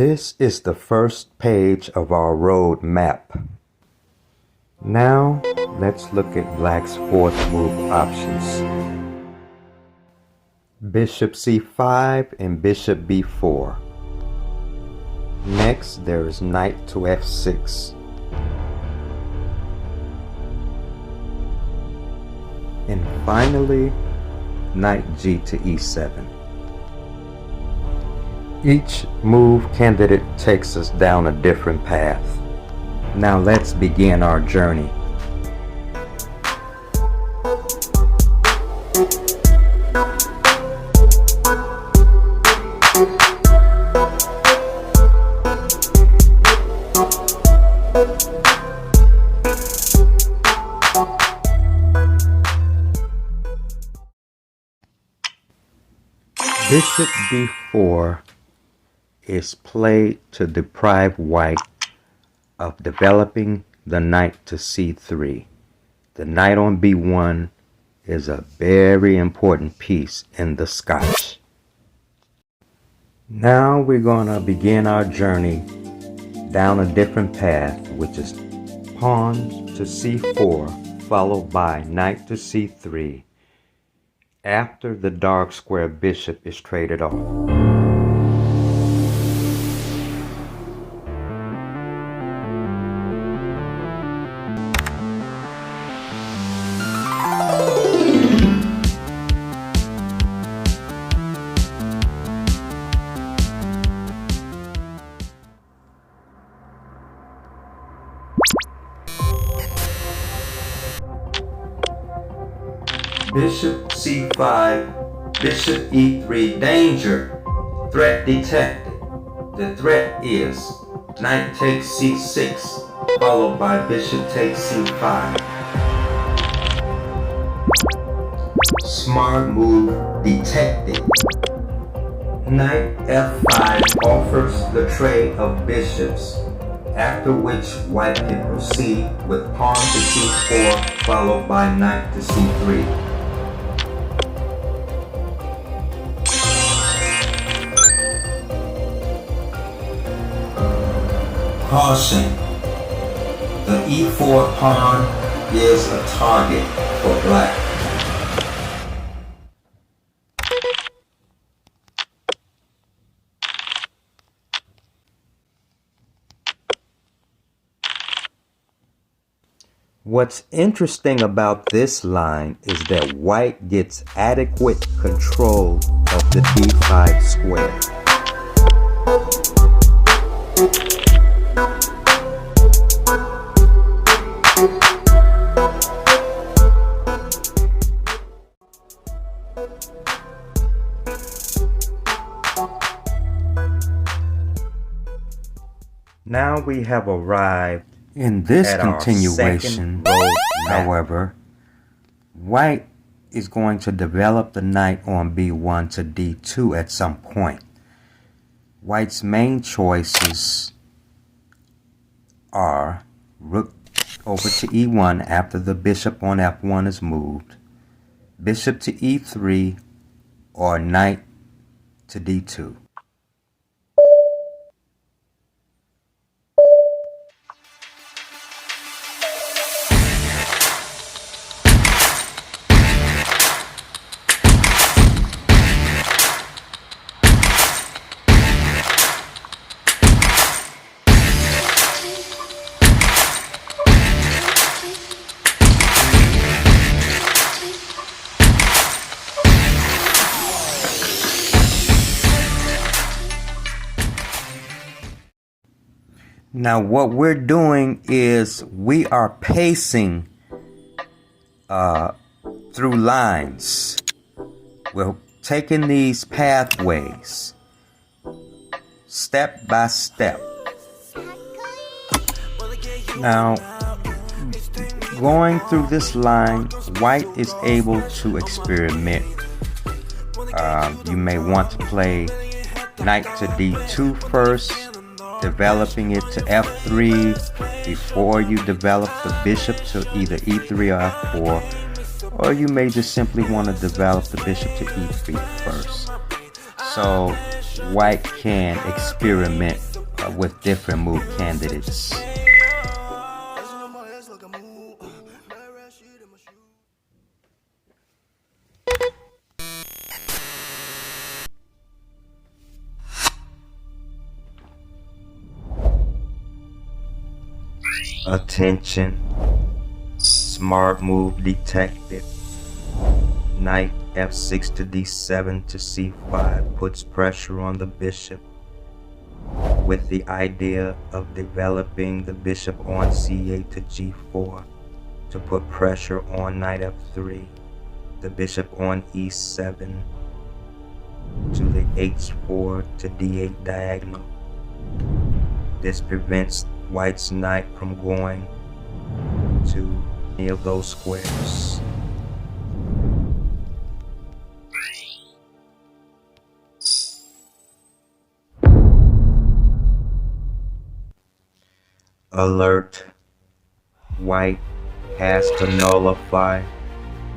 This is the first page of our road map. Now, let's look at Black's fourth move options. Bishop c5 and Bishop b4. Next, there is Knight to f6. And finally, Knight g to e7. Each move candidate takes us down a different path. Now let's begin our journey. Bishop b4 is played to deprive white of developing the knight to c3. The knight on b1 is a very important piece in the Scotch. Now we're going to begin our journey down a different path, which is pawn to c4 followed by knight to c3 after the dark square bishop is traded off. Bishop c5, Bishop e3, danger, threat detected. The threat is knight takes c6, followed by bishop takes c5. Smart move detected. Knight f5 offers the trade of bishops, after which white can proceed with pawn to c4, followed by knight to c3. Caution. The e4 pawn is a target for black. What's interesting about this line is that white gets adequate control of the d5 square. Now we have arrived in this continuation. However, white is going to develop the knight on b1 to d2 at some point. White's main choices are rook over to e1 after the bishop on f1 is moved, bishop to e3, or knight to d2. Now what we're doing is we are pacing through lines. We're taking these pathways step by step. Now, going through this line, white is able to experiment. You may want to play knight to d2 first, developing it to f3 before you develop the bishop to either e3 or f4, or you may just simply want to develop the bishop to e3 first. So white can experiment with different move candidates. Attention, smart move detected. Knight f6 to d7 to c5 puts pressure on the bishop, with the idea of developing the bishop on c8 to g4 to put pressure on knight f3, the bishop on e7 to the h4 to d8 diagonal. This prevents white's knight from going to any of those squares. Alert! White has to nullify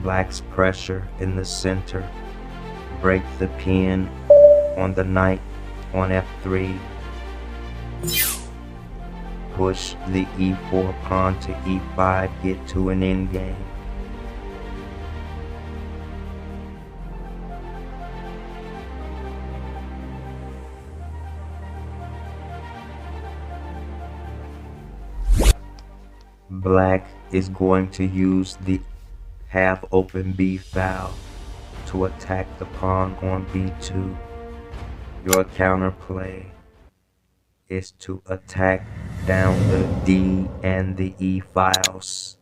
black's pressure in the center, break the pin on the knight on f3, push the e4 pawn to e5, get to an endgame. Black is going to use the half-open b file to attack the pawn on b2. Your counterplay is to attack down the d and the e files.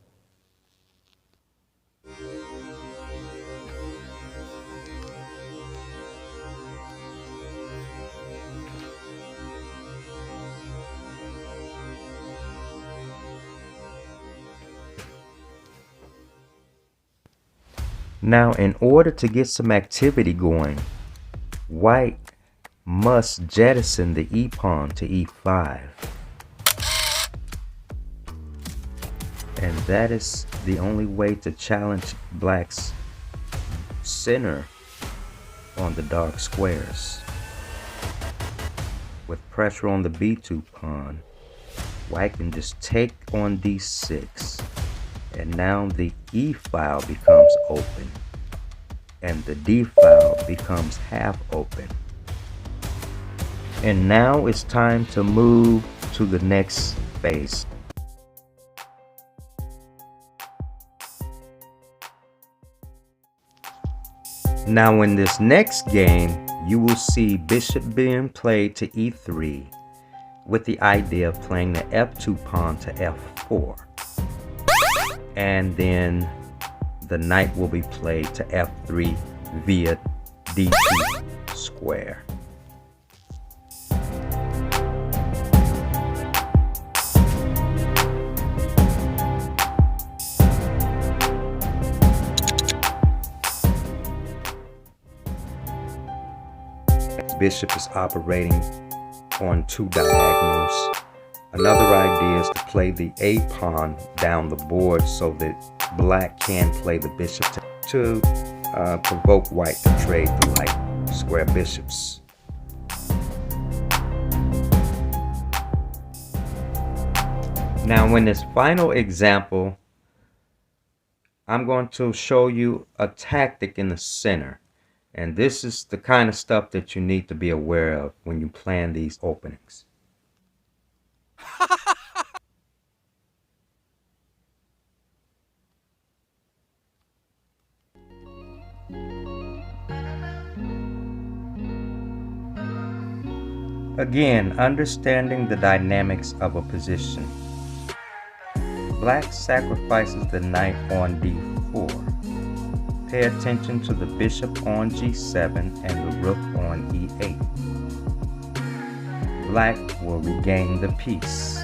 Now, in order to get some activity going, white must jettison the e-pawn to e5. And that is the only way to challenge black's center on the dark squares. With pressure on the b2 pawn, white can just take on d6. And now the E file becomes open and the D file becomes half open. And now it's time to move to the next phase. Now in this next game, you will see bishop being played to e3 with the idea of playing the f2 pawn to f4. And then the knight will be played to f3 via d2 square. Bishop is operating on two diagonals. Another idea is to play the A pawn down the board so that black can play the bishop to provoke white to trade the light square bishops. Now in this final example, I'm going to show you a tactic in the center. And this is the kind of stuff that you need to be aware of when you plan these openings. Again, understanding the dynamics of a position. Black sacrifices the knight on d4. Pay attention to the bishop on g7 and the rook on e8. Black will regain the piece.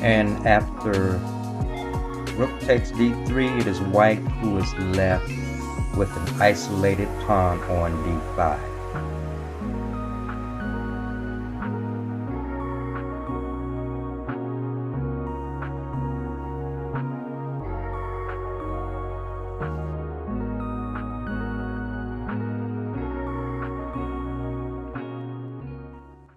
And after rook takes d3, it is white who is left with an isolated pawn on d5.